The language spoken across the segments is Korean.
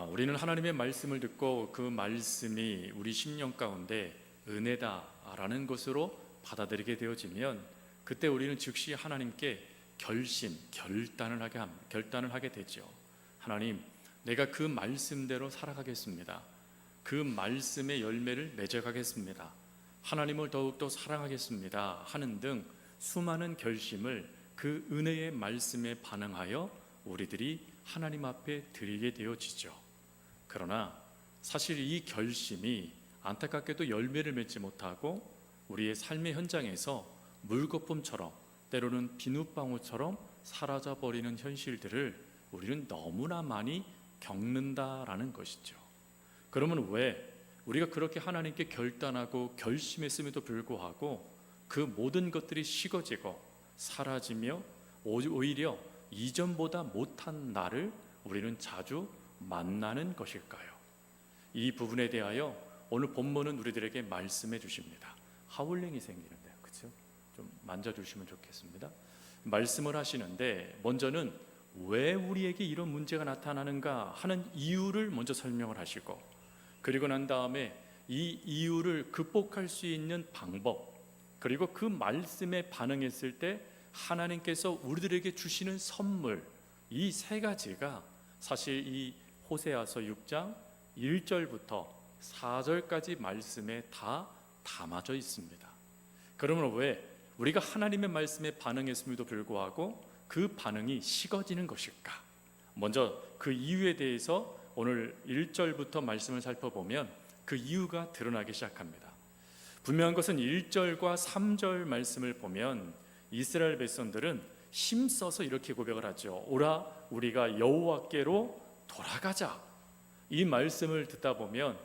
우리는 하나님의 말씀을 듣고 그 말씀이 우리 심령 가운데 은혜다라는 것으로 받아들이게 되어지면 그때 우리는 즉시 하나님께 결단을 하게 되죠. 하나님, 내가 그 말씀대로 살아가겠습니다. 그 말씀의 열매를 맺어가겠습니다. 하나님을 더욱더 사랑하겠습니다 하는 등 수많은 결심을 그 은혜의 말씀에 반응하여 우리들이 하나님 앞에 드리게 되어지죠. 그러나 사실 이 결심이 안타깝게도 열매를 맺지 못하고 우리의 삶의 현장에서 물거품처럼 때로는 비눗방울처럼 사라져버리는 현실들을 우리는 너무나 많이 겪는다라는 것이죠. 그러면 왜 우리가 그렇게 하나님께 결단하고 결심했음에도 불구하고 그 모든 것들이 식어지고 사라지며 오히려 이전보다 못한 나를 우리는 자주 만나는 것일까요? 이 부분에 대하여 오늘 본문은 우리들에게 말씀해 주십니다. 하울링이 생기는데요, 그렇죠? 좀 만져주시면 좋겠습니다. 말씀을 하시는데 먼저는 왜 우리에게 이런 문제가 나타나는가 하는 이유를 먼저 설명을 하시고, 그리고 난 다음에 이 이유를 극복할 수 있는 방법, 그리고 그 말씀에 반응했을 때 하나님께서 우리들에게 주시는 선물, 이 세 가지가 사실 이 호세아서 6장 1절부터 4절까지 말씀에 다 담아져 있습니다. 그러면 왜 우리가 하나님의 말씀에 반응했음에도 불구하고 그 반응이 식어지는 것일까? 먼저 그 이유에 대해서 오늘 1절부터 말씀을 살펴보면 그 이유가 드러나기 시작합니다. 분명한 것은 1절과 3절 말씀을 보면 이스라엘 백성들은 힘써서 이렇게 고백을 하죠. 오라, 우리가 여호와께로 돌아가자. 이 말씀을 듣다 보면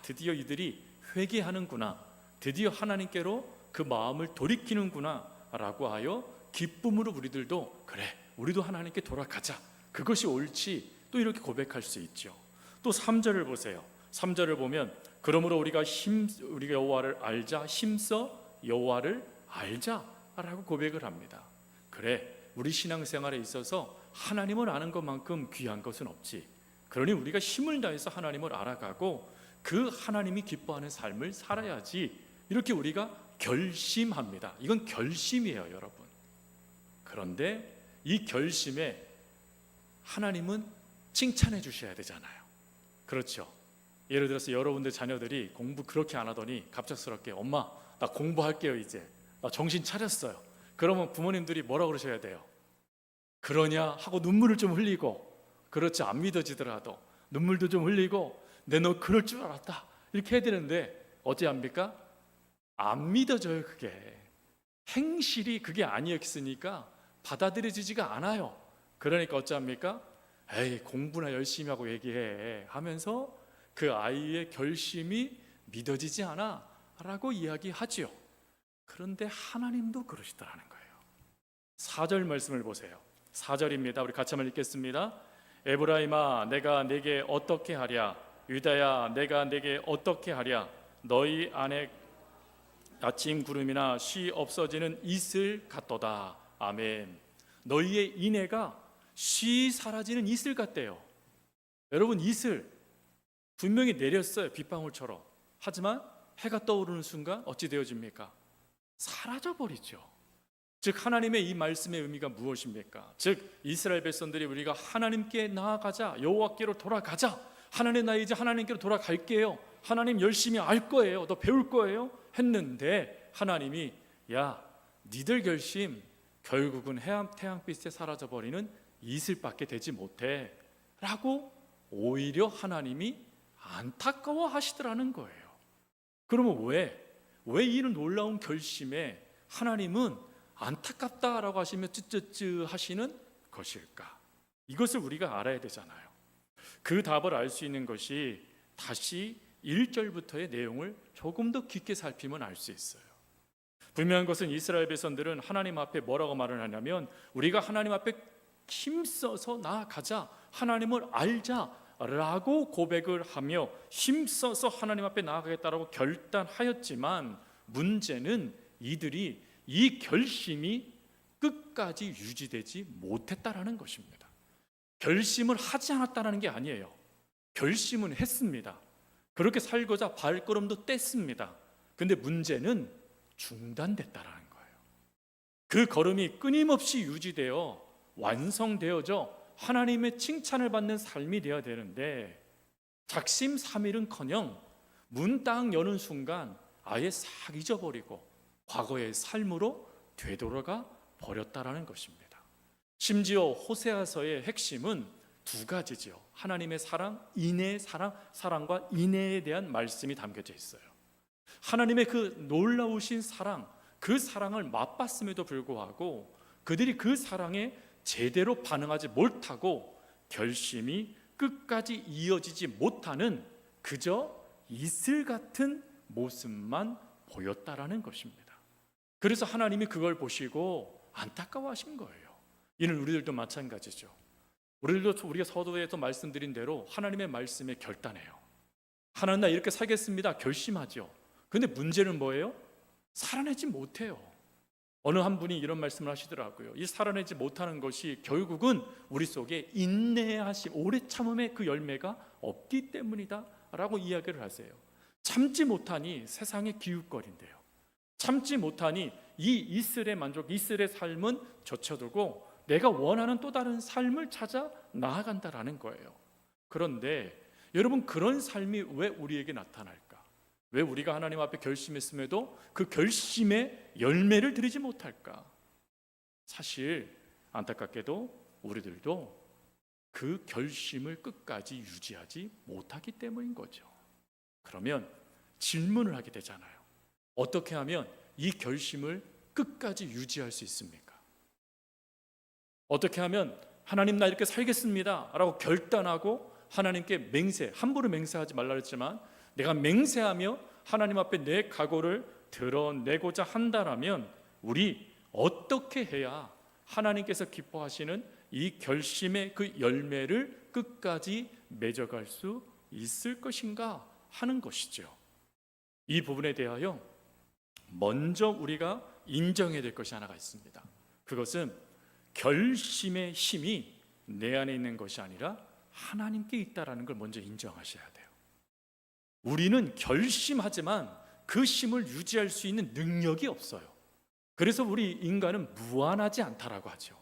드디어 이들이 회개하는구나, 드디어 하나님께로 그 마음을 돌이키는구나 라고 하여 기쁨으로 우리들도 그래, 우리도 하나님께 돌아가자, 그것이 옳지, 또 이렇게 고백할 수 있죠. 또 3절을 보세요. 3절을 보면 그러므로 우리가 여호와를 알자, 힘써 여호와를 알자 라고 고백을 합니다. 그래, 우리 신앙생활에 있어서 하나님을 아는 것만큼 귀한 것은 없지. 그러니 우리가 힘을 다해서 하나님을 알아가고 그 하나님이 기뻐하는 삶을 살아야지, 이렇게 우리가 결심합니다. 이건 결심이에요, 여러분. 그런데 이 결심에 하나님은 칭찬해 주셔야 되잖아요. 그렇죠? 예를 들어서 여러분들 자녀들이 공부 그렇게 안 하더니 갑작스럽게 엄마, 나 공부할게요, 이제 나 정신 차렸어요. 그러면 부모님들이 뭐라고 그러셔야 돼요? 그러냐 하고 눈물을 좀 흘리고, 그렇지, 안 믿어지더라도 눈물도 좀 흘리고, 내 너 그럴 줄 알았다, 이렇게 해야 되는데 어찌 합니까? 안 믿어져요. 그게 행실이 그게 아니었으니까 받아들여지지가 않아요. 그러니까 어찌합니까? 에이, 공부나 열심히 하고 얘기해 하면서 그 아이의 결심이 믿어지지 않아 라고 이야기하지요. 그런데 하나님도 그러시더라는 거예요. 4절 말씀을 보세요. 4절입니다. 우리 같이 한번 읽겠습니다. 에브라임아, 내가 내게 어떻게 하랴? 유다야, 내가 내게 어떻게 하랴? 너희 안에 아침 구름이나 쉬 없어지는 이슬 같도다. 아멘. 너희의 인애가 쉬 사라지는 이슬 같대요. 여러분, 이슬 분명히 내렸어요, 빗방울처럼. 하지만 해가 떠오르는 순간 어찌 되어집니까? 사라져 버리죠. 즉 하나님의 이 말씀의 의미가 무엇입니까? 즉 이스라엘 백성들이 우리가 하나님께 나아가자, 여호와께로 돌아가자, 하나님 나 이제 하나님께로 돌아갈게요, 하나님 열심히 알 거예요, 너 배울 거예요 했는데 하나님이 니들 결심 결국은 태양빛에 사라져버리는 이슬밖에 되지 못해 라고 오히려 하나님이 안타까워 하시더라는 거예요. 그러면 왜 이런 놀라운 결심에 하나님은 안타깝다라고 하시며 쯔쯔쯔 하시는 것일까? 이것을 우리가 알아야 되잖아요. 그 답을 알 수 있는 것이 다시 1절부터의 내용을 조금 더 깊게 살피면 알 수 있어요. 분명한 것은 이스라엘 백성들은 하나님 앞에 뭐라고 말을 하냐면 우리가 하나님 앞에 힘써서 나아가자, 하나님을 알자 라고 고백을 하며 힘써서 하나님 앞에 나아가겠다라고 결단하였지만 문제는 이들이 이 결심이 끝까지 유지되지 못했다라는 것입니다. 결심을 하지 않았다는 게 아니에요. 결심은 했습니다. 그렇게 살고자 발걸음도 뗐습니다. 근데 문제는 중단됐다라는 거예요. 그 걸음이 끊임없이 유지되어 완성되어져 하나님의 칭찬을 받는 삶이 되어야 되는데, 작심삼일은커녕 문 딱 여는 순간 아예 싹 잊어버리고 과거의 삶으로 되돌아가 버렸다라는 것입니다. 심지어 호세아서의 핵심은 두 가지죠. 하나님의 사랑, 인내의 사랑, 사랑과 인내에 대한 말씀이 담겨져 있어요. 하나님의 그 놀라우신 사랑, 그 사랑을 맛봤음에도 불구하고 그들이 그 사랑에 제대로 반응하지 못하고 결심이 끝까지 이어지지 못하는 그저 이슬 같은 모습만 보였다라는 것입니다. 그래서 하나님이 그걸 보시고 안타까워하신 거예요. 이는 우리들도 마찬가지죠. 우리들도 우리가 서두에서 말씀드린 대로 하나님의 말씀에 결단해요. 하나님 나 이렇게 살겠습니다 결심하죠. 근데 문제는 뭐예요? 살아내지 못해요. 어느 한 분이 이런 말씀을 하시더라고요. 이 살아내지 못하는 것이 결국은 우리 속에 인내하심, 오래 참음의 그 열매가 없기 때문이다 라고 이야기를 하세요. 참지 못하니 세상에 기웃거린대요. 참지 못하니 이 이슬의 만족, 이슬의 삶은 젖혀두고 내가 원하는 또 다른 삶을 찾아 나아간다라는 거예요. 그런데 여러분, 그런 삶이 왜 우리에게 나타날까? 왜 우리가 하나님 앞에 결심했음에도 그 결심의 열매를 드리지 못할까? 사실 안타깝게도 우리들도 그 결심을 끝까지 유지하지 못하기 때문인 거죠. 그러면 질문을 하게 되잖아요. 어떻게 하면 이 결심을 끝까지 유지할 수 있습니까? 어떻게 하면 하나님 나 이렇게 살겠습니다 라고 결단하고 하나님께 맹세, 함부로 맹세하지 말라 했지만 내가 맹세하며 하나님 앞에 내 각오를 드러내고자 한다라면 우리 어떻게 해야 하나님께서 기뻐하시는 이 결심의 그 열매를 끝까지 맺어갈 수 있을 것인가 하는 것이죠. 이 부분에 대하여 먼저 우리가 인정해야 될 것이 하나가 있습니다. 그것은 결심의 힘이 내 안에 있는 것이 아니라 하나님께 있다라는 걸 먼저 인정하셔야 돼요. 우리는 결심하지만 그 힘을 유지할 수 있는 능력이 없어요. 그래서 우리 인간은 무한하지 않다라고 하죠.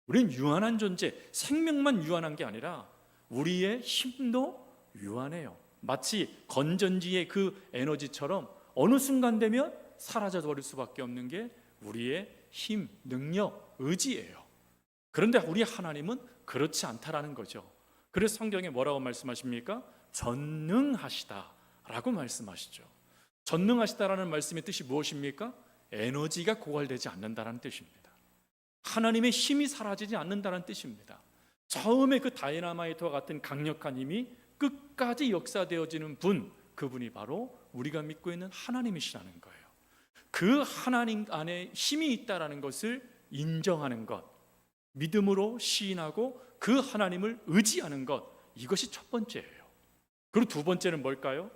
우리는 유한한 존재, 생명만 유한한 게 아니라 우리의 힘도 유한해요. 마치 건전지의 그 에너지처럼 어느 순간 되면 사라져 버릴 수밖에 없는 게 우리의 힘, 능력, 의지예요. 그런데 우리 하나님은 그렇지 않다라는 거죠. 그래서 성경에 뭐라고 말씀하십니까? 전능하시다라고 말씀하시죠. 전능하시다라는 말씀의 뜻이 무엇입니까? 에너지가 고갈되지 않는다라는 뜻입니다. 하나님의 힘이 사라지지 않는다는 뜻입니다. 처음에 그 다이나마이트와 같은 강력한 힘이 끝까지 역사되어지는 분, 그분이 바로 우리가 믿고 있는 하나님이시라는 거예요. 그 하나님 안에 힘이 있다라는 것을 인정하는 것, 믿음으로 시인하고 그 하나님을 의지하는 것, 이것이 첫 번째예요. 그리고 두 번째는 뭘까요?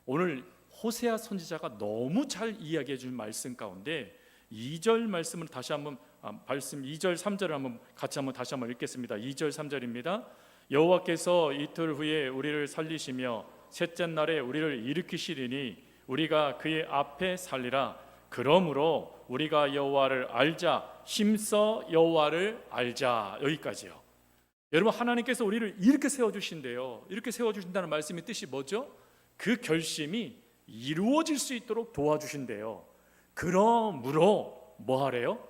오늘 호세아 선지자가 너무 잘 이야기해 준 말씀 가운데 2절 말씀을 다시 한번 말씀 2절 3절을 한번 같이 한번 다시 한번 읽겠습니다. 2절 3절입니다. 여호와께서 이틀 후에 우리를 살리시며 셋째 날에 우리를 일으키시리니 우리가 그의 앞에 살리라. 그러므로 우리가 여호와를 알자. 힘써 여호와를 알자. 여기까지요. 여러분, 하나님께서 우리를 이렇게 세워주신대요. 이렇게 세워주신다는 말씀의 뜻이 뭐죠? 그 결심이 이루어질 수 있도록 도와주신대요. 그러므로 뭐 하래요?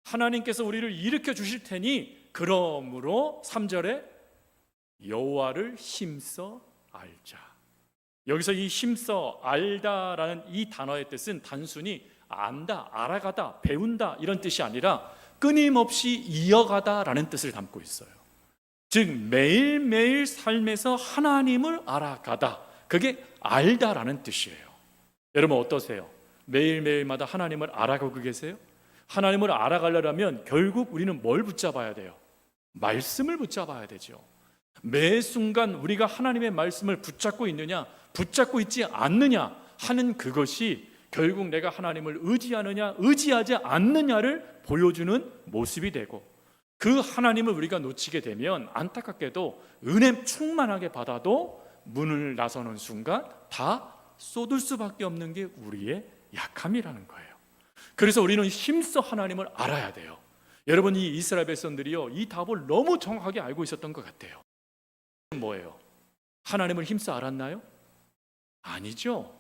하나님께서 우리를 일으켜 주실 테니 그러므로 3절에 여호와를 힘써 알자. 여기서 이 힘써 알다라는 이 단어의 뜻은 단순히 안다, 알아가다, 배운다 이런 뜻이 아니라 끊임없이 이어가다라는 뜻을 담고 있어요. 즉 매일매일 삶에서 하나님을 알아가다, 그게 알다라는 뜻이에요. 여러분 어떠세요? 매일매일마다 하나님을 알아가고 계세요? 하나님을 알아가려면 결국 우리는 뭘 붙잡아야 돼요? 말씀을 붙잡아야 되죠. 매 순간 우리가 하나님의 말씀을 붙잡고 있느냐, 붙잡고 있지 않느냐 하는 그것이 결국 내가 하나님을 의지하느냐, 의지하지 않느냐를 보여주는 모습이 되고, 그 하나님을 우리가 놓치게 되면 안타깝게도 은혜 충만하게 받아도 문을 나서는 순간 다 쏟을 수밖에 없는 게 우리의 약함이라는 거예요. 그래서 우리는 힘써 하나님을 알아야 돼요. 여러분, 이 이스라엘 백성들이요, 이 답을 너무 정확하게 알고 있었던 것 같아요. 뭐예요? 하나님을 힘써 알았나요? 아니죠.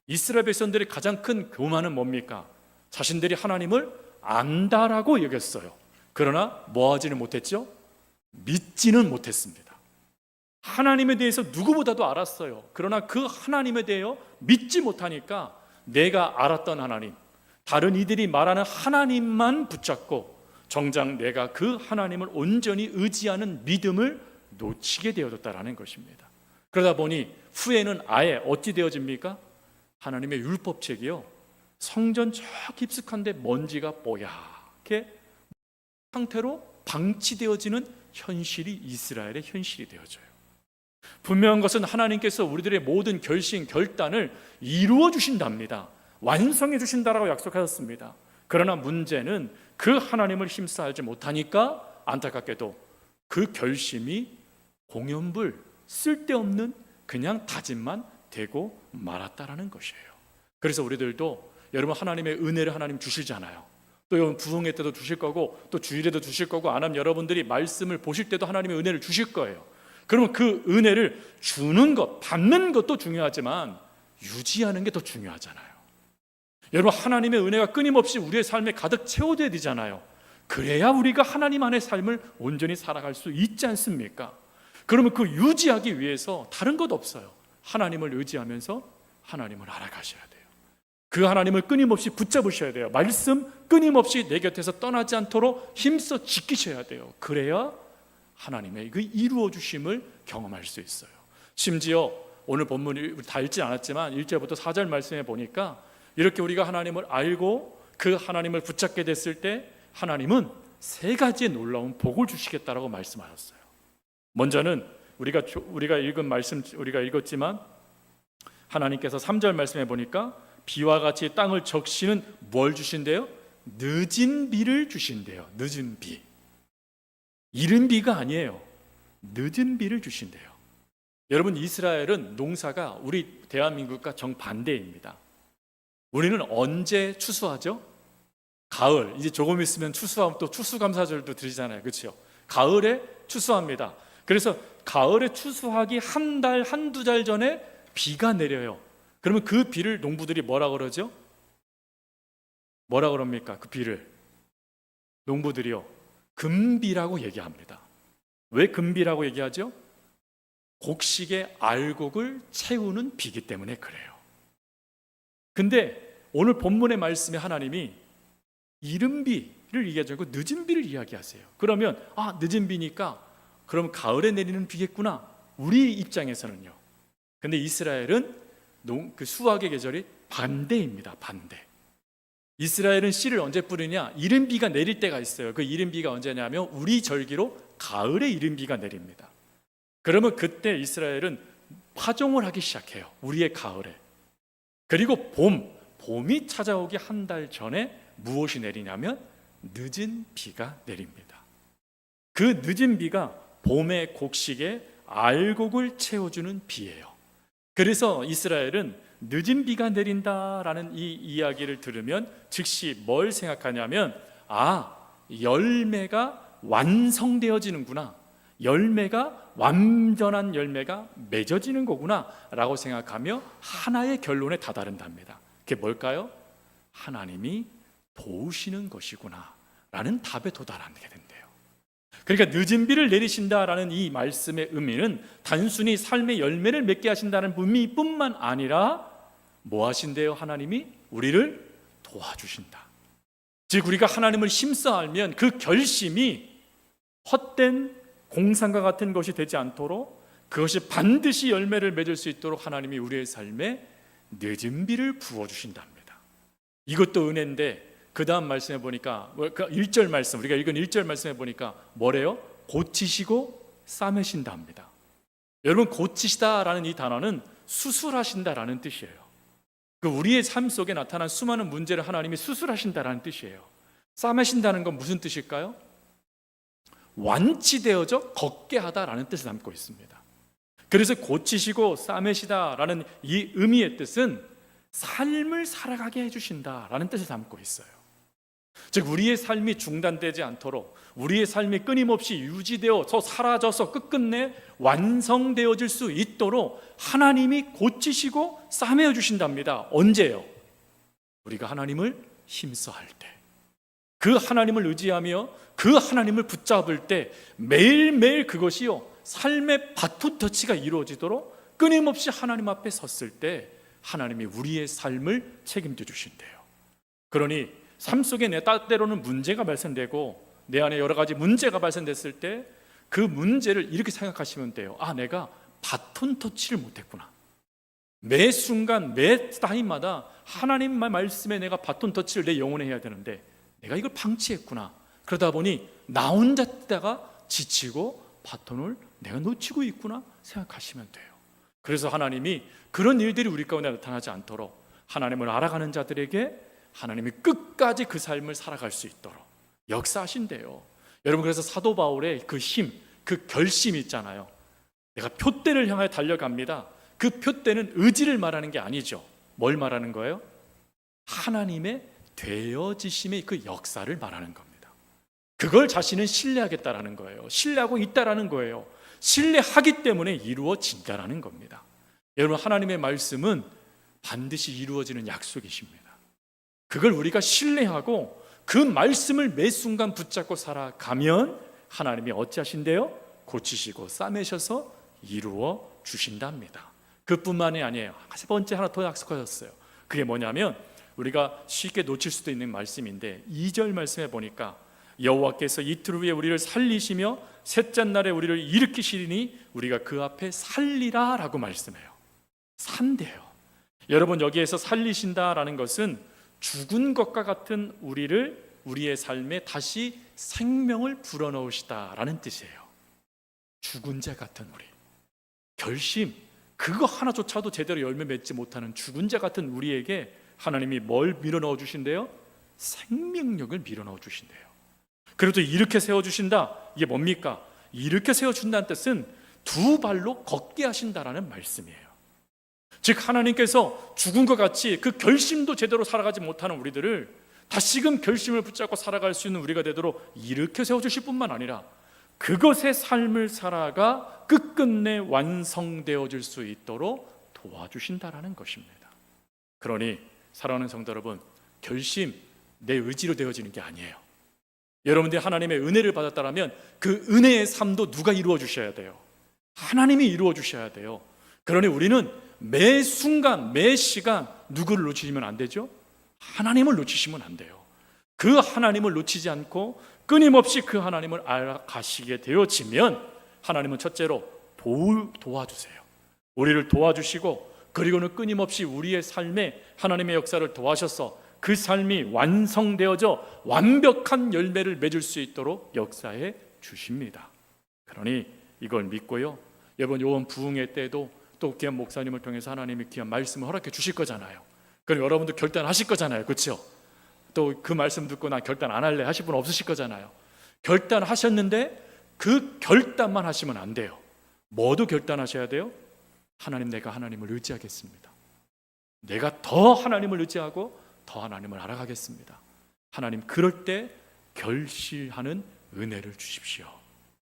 이스라엘 백성들의 가장 큰 교만은 뭡니까? 자신들이 하나님을 안다라고 여겼어요. 그러나 뭐 하지는 못했죠? 믿지는 못했습니다. 하나님에 대해서 누구보다도 알았어요. 그러나 그 하나님에 대해 믿지 못하니까 내가 알았던 하나님, 다른 이들이 말하는 하나님만 붙잡고 정작 내가 그 하나님을 온전히 의지하는 믿음을 놓치게 되어졌다라는 것입니다. 그러다 보니 후에는 아예 어찌 되어집니까? 하나님의 율법책이요, 성전 저 깊숙한데 먼지가 뽀얗게 상태로 방치되어지는 현실이 이스라엘의 현실이 되어져요. 분명한 것은 하나님께서 우리들의 모든 결심, 결단을 이루어 주신답니다. 완성해 주신다라고 약속하셨습니다. 그러나 문제는 그 하나님을 힘써 알지 못하니까 안타깝게도 그 결심이 공연불, 쓸데없는 그냥 다짐만 되고 말았다라는 것이에요. 그래서 우리들도 여러분, 하나님의 은혜를 하나님 주시잖아요. 또 여러분, 부흥회 때도 주실 거고 또 주일에도 주실 거고, 안 하면 여러분들이 말씀을 보실 때도 하나님의 은혜를 주실 거예요. 그러면 그 은혜를 주는 것, 받는 것도 중요하지만 유지하는 게 더 중요하잖아요. 여러분, 하나님의 은혜가 끊임없이 우리의 삶에 가득 채워져야 되잖아요. 그래야 우리가 하나님 안의 삶을 온전히 살아갈 수 있지 않습니까? 그러면 그 유지하기 위해서 다른 것 없어요. 하나님을 의지하면서 하나님을 알아가셔야 돼요. 그 하나님을 끊임없이 붙잡으셔야 돼요. 말씀 끊임없이 내 곁에서 떠나지 않도록 힘써 지키셔야 돼요. 그래야 하나님의 그 이루어 주심을 경험할 수 있어요. 심지어 오늘 본문이 다 읽지 않았지만 1절부터 4절 말씀에 보니까 이렇게 우리가 하나님을 알고 그 하나님을 붙잡게 됐을 때 하나님은 세 가지의 놀라운 복을 주시겠다라고 말씀하셨어요. 먼저는 우리가 읽은 말씀, 우리가 읽었지만 하나님께서 3절 말씀에 보니까 비와 같이 땅을 적시는 뭘 주신대요? 늦은 비를 주신대요. 늦은 비. 이른 비가 아니에요. 늦은 비를 주신대요. 여러분, 이스라엘은 농사가 우리 대한민국과 정반대입니다. 우리는 언제 추수하죠? 가을. 이제 조금 있으면 추수하면 또 추수감사절도 드리잖아요. 그렇죠? 가을에 추수합니다. 그래서 가을에 추수하기 한 달, 한두 달 전에 비가 내려요. 그러면 그 비를 농부들이 뭐라 그러죠? 뭐라 그럽니까? 그 비를 농부들이요, 금비라고 얘기합니다. 왜 금비라고 얘기하죠? 곡식의 알곡을 채우는 비기 때문에 그래요. 근데 오늘 본문의 말씀에 하나님이 이른 비를 얘기하지 않고 늦은 비를 이야기하세요. 그러면 늦은 비니까 그럼 가을에 내리는 비겠구나, 우리 입장에서는요. 근데 이스라엘은 그 수확의 계절이 반대입니다. 반대. 이스라엘은 씨를 언제 뿌리냐? 이른 비가 내릴 때가 있어요. 그 이른 비가 언제냐면 우리 절기로 가을에 이른 비가 내립니다. 그러면 그때 이스라엘은 파종을 하기 시작해요. 우리의 가을에. 그리고 봄이 찾아오기 한 달 전에 무엇이 내리냐면 늦은 비가 내립니다. 그 늦은 비가 봄의 곡식에 알곡을 채워주는 비예요. 그래서 이스라엘은 늦은 비가 내린다라는 이 이야기를 들으면 즉시 뭘 생각하냐면 열매가 완성되어지는구나, 열매가 완전한 열매가 맺어지는 거구나 라고 생각하며 하나의 결론에 다다른답니다. 그게 뭘까요? 하나님이 도우시는 것이구나 라는 답에 도달하게 된대요. 그러니까 늦은 비를 내리신다라는 이 말씀의 의미는 단순히 삶의 열매를 맺게 하신다는 의미뿐만 아니라 뭐 하신대요? 하나님이 우리를 도와주신다. 즉 우리가 하나님을 힘써 알면 그 결심이 헛된 공상과 같은 것이 되지 않도록, 그것이 반드시 열매를 맺을 수 있도록 하나님이 우리의 삶에 늦은 비를 부어주신답니다. 이것도 은혜인데 그 다음 말씀에 보니까 1절 말씀, 우리가 읽은 1절 말씀에 보니까 뭐래요? 고치시고 싸매신다 합니다. 여러분, 고치시다라는 이 단어는 수술하신다라는 뜻이에요. 그 우리의 삶 속에 나타난 수많은 문제를 하나님이 수술하신다라는 뜻이에요. 싸매신다는 건 무슨 뜻일까요? 완치되어져 걷게 하다라는 뜻을 담고 있습니다. 그래서 고치시고 싸매시다라는 이 의미의 뜻은 삶을 살아가게 해주신다라는 뜻을 담고 있어요. 즉 우리의 삶이 중단되지 않도록, 우리의 삶이 끊임없이 유지되어서 사라져서 끝끝내 완성되어질 수 있도록 하나님이 고치시고 싸매어 주신답니다. 언제요? 우리가 하나님을 힘써할 때, 그 하나님을 의지하며 그 하나님을 붙잡을 때 매일매일 그것이요 삶의 바톤 터치가 이루어지도록 끊임없이 하나님 앞에 섰을 때 하나님이 우리의 삶을 책임져 주신대요. 그러니 삶 속에 내 때로는 문제가 발생되고 내 안에 여러 가지 문제가 발생됐을 때 그 문제를 이렇게 생각하시면 돼요. 아, 내가 바톤 터치를 못했구나. 매 순간 매 타임마다 하나님의 말씀에 내가 바톤 터치를 내 영혼에 해야 되는데 내가 이걸 방치했구나. 그러다 보니 나 혼자 뛰다가 지치고 바톤을 내가 놓치고 있구나 생각하시면 돼요. 그래서 하나님이 그런 일들이 우리 가운데 나타나지 않도록 하나님을 알아가는 자들에게 하나님이 끝까지 그 삶을 살아갈 수 있도록 역사하신대요. 여러분, 그래서 사도 바울의 그 힘, 그 결심이 있잖아요. 내가 표대를 향해 달려갑니다. 그 표대는 의지를 말하는 게 아니죠. 뭘 말하는 거예요? 하나님의 되어지심의 그 역사를 말하는 겁니다. 그걸 자신은 신뢰하겠다라는 거예요. 신뢰하고 있다라는 거예요. 신뢰하기 때문에 이루어진다라는 겁니다. 여러분, 하나님의 말씀은 반드시 이루어지는 약속이십니다. 그걸 우리가 신뢰하고 그 말씀을 매 순간 붙잡고 살아가면 하나님이 어찌하신대요? 고치시고 싸매셔서 이루어 주신답니다. 그뿐만이 아니에요. 세 번째 하나 더 약속하셨어요. 그게 뭐냐면 우리가 쉽게 놓칠 수도 있는 말씀인데 2절 말씀에 보니까 여호와께서 이틀 후에 우리를 살리시며 셋째 날에 우리를 일으키시리니 우리가 그 앞에 살리라 라고 말씀해요. 산대요. 여러분, 여기에서 살리신다라는 것은 죽은 것과 같은 우리의 삶에 다시 생명을 불어넣으시다라는 뜻이에요. 죽은 자 같은 우리, 결심, 그거 하나조차도 제대로 열매 맺지 못하는 죽은 자 같은 우리에게 하나님이 뭘 밀어넣어 주신대요? 생명력을 밀어넣어 주신대요. 그리고 또 이렇게 세워주신다. 이게 뭡니까? 이렇게 세워준다는 뜻은 두 발로 걷게 하신다라는 말씀이에요. 즉 하나님께서 죽은 것 같이 그 결심도 제대로 살아가지 못하는 우리들을 다시금 결심을 붙잡고 살아갈 수 있는 우리가 되도록 이렇게 세워주실 뿐만 아니라 그것의 삶을 살아가 끝끝내 완성되어질 수 있도록 도와주신다라는 것입니다. 그러니 사랑하는 성도 여러분, 결심 내 의지로 되어지는 게 아니에요. 여러분들이 하나님의 은혜를 받았다면 그 은혜의 삶도 누가 이루어 주셔야 돼요? 하나님이 이루어 주셔야 돼요. 그러니 우리는 매 순간 매 시간 누구를 놓치시면 안 되죠? 하나님을 놓치시면 안 돼요. 그 하나님을 놓치지 않고 끊임없이 그 하나님을 알아가시게 되어지면 하나님은 첫째로 도와주세요. 우리를 도와주시고 그리고는 끊임없이 우리의 삶에 하나님의 역사를 도와셔서 그 삶이 완성되어져 완벽한 열매를 맺을 수 있도록 역사해 주십니다. 그러니 이걸 믿고요, 이번 요번 부흥회 때도 또 귀한 목사님을 통해서 하나님이 귀한 말씀을 허락해 주실 거잖아요. 그럼 여러분도 결단하실 거잖아요. 그렇죠? 또 그 말씀 듣고 나 결단 안 할래 하실 분 없으실 거잖아요. 결단하셨는데 그 결단만 하시면 안 돼요. 뭐도 결단하셔야 돼요? 하나님, 내가 하나님을 의지하겠습니다. 내가 더 하나님을 의지하고 더 하나님을 알아가겠습니다. 하나님, 그럴 때 결실하는 은혜를 주십시오.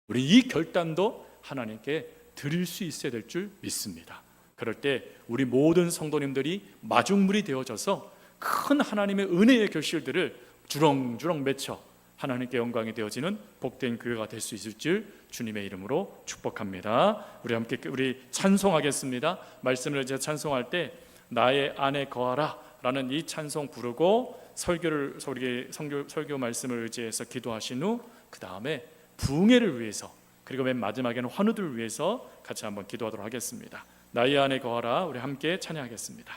우리 이 결단도 하나님께 드릴 수 있어야 될 줄 믿습니다. 그럴 때 우리 모든 성도님들이 마중물이 되어져서 큰 하나님의 은혜의 결실들을 주렁주렁 맺혀 하나님께 영광이 되어지는 복된 교회가 될 수 있을 줄 주님의 이름으로 축복합니다. 우리 함께 우리 찬송하겠습니다. 말씀을 이제 찬송할 때 나의 안에 거하라 라는 이 찬송 부르고 설교 말씀을 의지해서 기도하신 후 그 다음에 부흥회를 위해서 그리고 맨 마지막에는 환우들을 위해서 같이 한번 기도하도록 하겠습니다. 나의 안에 거하라, 우리 함께 찬양하겠습니다.